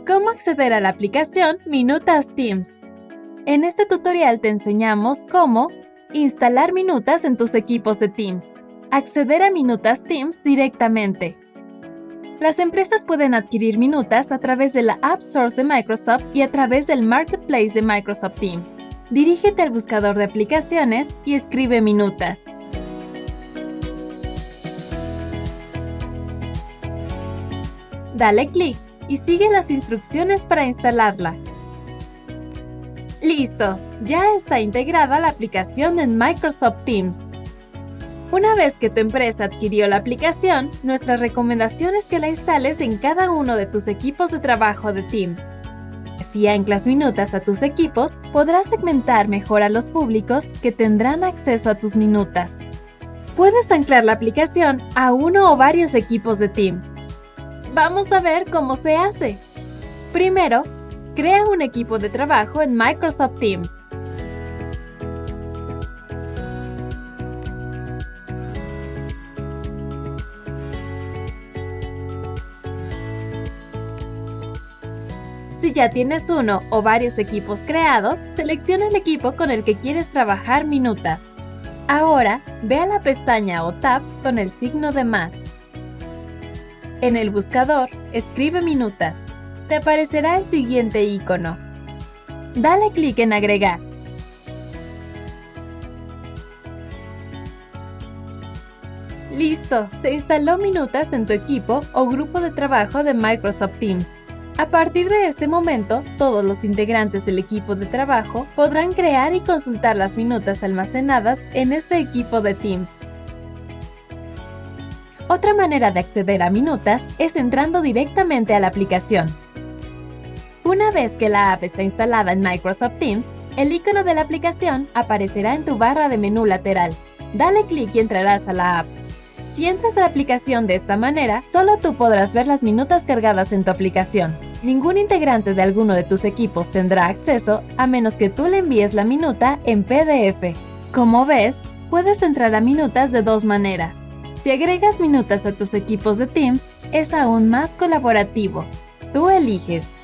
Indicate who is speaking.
Speaker 1: ¿Cómo acceder a la aplicación Minutas Teams? En este tutorial te enseñamos cómo instalar Minutas en tus equipos de Teams, acceder a Minutas Teams directamente. Las empresas pueden adquirir Minutas a través de la App Source de Microsoft y a través del Marketplace de Microsoft Teams. Dirígete al buscador de aplicaciones y escribe Minutas. Dale clic y sigue las instrucciones para instalarla. ¡Listo! Ya está integrada la aplicación en Microsoft Teams. Una vez que tu empresa adquirió la aplicación, nuestra recomendación es que la instales en cada uno de tus equipos de trabajo de Teams. Si anclas Minutas a tus equipos, podrás segmentar mejor a los públicos que tendrán acceso a tus Minutas. Puedes anclar la aplicación a uno o varios equipos de Teams. Vamos a ver cómo se hace. Primero, crea un equipo de trabajo en Microsoft Teams. Si ya tienes uno o varios equipos creados, selecciona el equipo con el que quieres trabajar Minutas. Ahora, ve a la pestaña o tab con el signo de más. En el buscador, escribe Minutas. Te aparecerá el siguiente icono. Dale clic en Agregar. ¡Listo! Se instaló Minutas en tu equipo o grupo de trabajo de Microsoft Teams. A partir de este momento, todos los integrantes del equipo de trabajo podrán crear y consultar las Minutas almacenadas en este equipo de Teams. Otra manera de acceder a Minutas es entrando directamente a la aplicación. Una vez que la app está instalada en Microsoft Teams, el icono de la aplicación aparecerá en tu barra de menú lateral. Dale clic y entrarás a la app. Si entras a la aplicación de esta manera, solo tú podrás ver las Minutas cargadas en tu aplicación. Ningún integrante de alguno de tus equipos tendrá acceso a menos que tú le envíes la Minuta en PDF. Como ves, puedes entrar a Minutas de dos maneras. Si agregas Minutas a tus equipos de Teams, es aún más colaborativo. Tú eliges.